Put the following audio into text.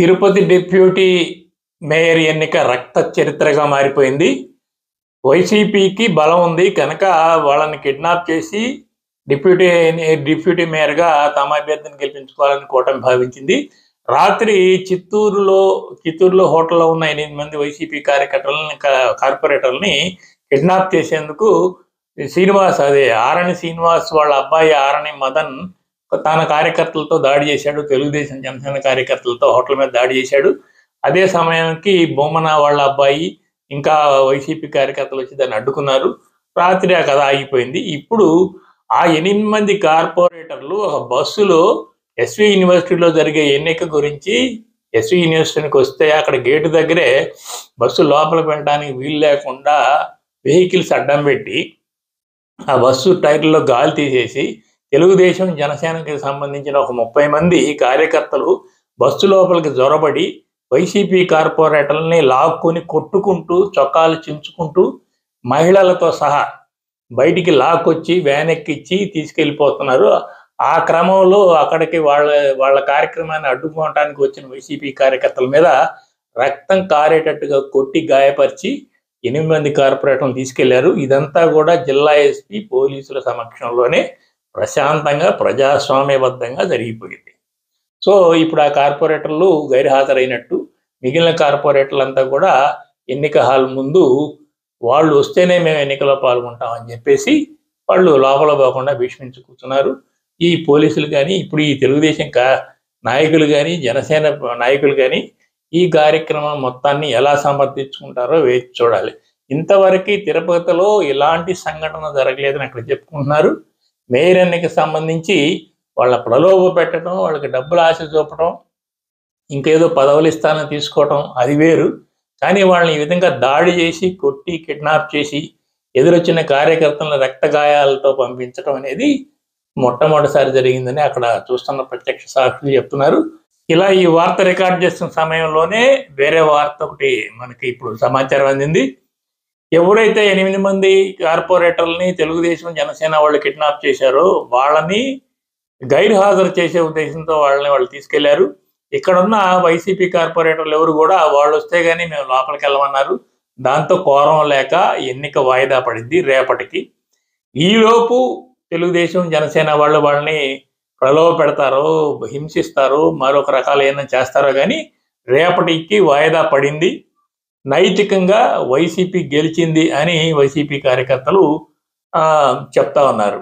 Tirupati deputy mayor ఎన్నిక రక్త చరిత్రగా మారిపోయింది. వైసీపీకి బలం ఉంది కనుక వాళ్ళని కిడ్నాప్ చేసి డిప్యూటీ మేయర్గా తమ అభ్యర్థిని గెలిపించుకోవాలని కూటమి భావించింది. రాత్రి చిత్తూరులో హోటల్లో ఉన్న 8 మంది వైసీపీ కార్పొరేటర్లని కిడ్నాప్ చేసేందుకు ఆరణి శ్రీనివాస్ వాళ్ళ అబ్బాయి ఆరణి మదన్ తన కార్యకర్తలతో దాడి చేశాడు. తెలుగుదేశం జనసేన కార్యకర్తలతో హోటల్ మీద దాడి చేశాడు. అదే సమయానికి బొమ్మన వాళ్ళ అబ్బాయి ఇంకా వైసీపీ కార్యకర్తలు వచ్చి దాన్ని అడ్డుకున్నారు. రాత్రి ఆ కథ ఆగిపోయింది. ఇప్పుడు ఆ 8 మంది కార్పొరేటర్లు ఒక బస్సులో ఎస్వి యూనివర్సిటీలో జరిగే ఎన్నిక గురించి ఎస్వి యూనివర్సిటీకి వస్తే అక్కడ గేటు దగ్గరే బస్సు లోపలికి వెళ్ళడానికి వీలు లేకుండా వెహికల్స్ అడ్డం పెట్టి ఆ బస్సు టైర్లో గాలి తీసేసి తెలుగుదేశం జనసేనకి సంబంధించిన ఒక 30 మంది కార్యకర్తలు బస్సు లోపలికి జొరబడి వైసీపీ కార్పొరేటర్లని లాక్కొని కొట్టుకుంటూ చొక్కాలు చించుకుంటూ మహిళలతో సహా బయటికి లాక్కొచ్చి వ్యాన్ ఎక్కిచ్చి తీసుకెళ్ళిపోతున్నారు. ఆ క్రమంలో అక్కడికి వాళ్ళ కార్యక్రమాన్ని అడ్డుకోవటానికి వచ్చిన వైసీపీ కార్యకర్తల మీద రక్తం కారేటట్టుగా కొట్టి గాయపరిచి 8 మంది కార్పొరేటర్లను తీసుకెళ్లారు. ఇదంతా కూడా జిల్లా ఎస్పీ పోలీసుల సమక్షంలోనే ప్రశాంతంగా ప్రజాస్వామ్యబద్ధంగా జరిగిపోయింది. సో ఇప్పుడు ఆ కార్పొరేటర్లు గైర్హాజరైనట్టు, మిగిలిన కార్పొరేటర్లంతా కూడా ఎన్నిక హాల్ ముందు వాళ్ళు వస్తేనే మేము ఎన్నికలో పాల్గొంటామని చెప్పేసి వాళ్ళు లోపల పోకుండా భీష్మించి కూర్చున్నారు. ఈ పోలీసులు కానీ, ఇప్పుడు ఈ తెలుగుదేశం నాయకులు కానీ, జనసేన నాయకులు కానీ ఈ కార్యక్రమం మొత్తాన్ని ఎలా సమర్థించుకుంటారో వేచి చూడాలి. ఇంతవరకు తిరుపతిలో ఇలాంటి సంఘటన జరగలేదని అక్కడ చెప్పుకుంటున్నారు. మేయర్ ఎన్నికకి సంబంధించి వాళ్ళ ప్రలోభ పెట్టడం, వాళ్ళకి డబ్బులు ఆశ చూపడం, ఇంకేదో పదవులు ఇస్తానని తీసుకోవటం అది వేరు. కానీ వాళ్ళని ఈ విధంగా దాడి చేసి కొట్టి కిడ్నాప్ చేసి ఎదురొచ్చిన కార్యకర్తలను రక్త గాయాలతో పంపించడం అనేది మొట్టమొదటిసారి జరిగిందని అక్కడ చూస్తున్న ప్రత్యక్ష సాక్షులు చెప్తున్నారు. ఇలా ఈ వార్త రికార్డ్ చేస్తున్న సమయంలోనే వేరే వార్త ఒకటి మనకి ఇప్పుడు సమాచారం అందింది. ఎవరైతే 8 మంది కార్పొరేటర్లని తెలుగుదేశం జనసేన వాళ్ళు కిడ్నాప్ చేశారో వాళ్ళని గైర్హాజరు చేసే ఉద్దేశంతో వాళ్ళు తీసుకెళ్లారు. ఇక్కడున్న వైసీపీ కార్పొరేటర్లు ఎవరు కూడా వాళ్ళు వస్తే గానీ మేము లోపలికి వెళ్ళమన్నారు. దాంతో కోరం లేక ఎన్నిక వాయిదా పడింది రేపటికి. ఈలోపు తెలుగుదేశం జనసేన వాళ్ళని ప్రలోభ పెడతారో, హింసిస్తారో, మరొక రకాలు ఏమైనా చేస్తారో కానీ రేపటికి వాయిదా పడింది. నైతికంగా వైసీపీ గెలిచింది అని వైసీపీ కార్యకర్తలు చెప్తా ఉన్నారు.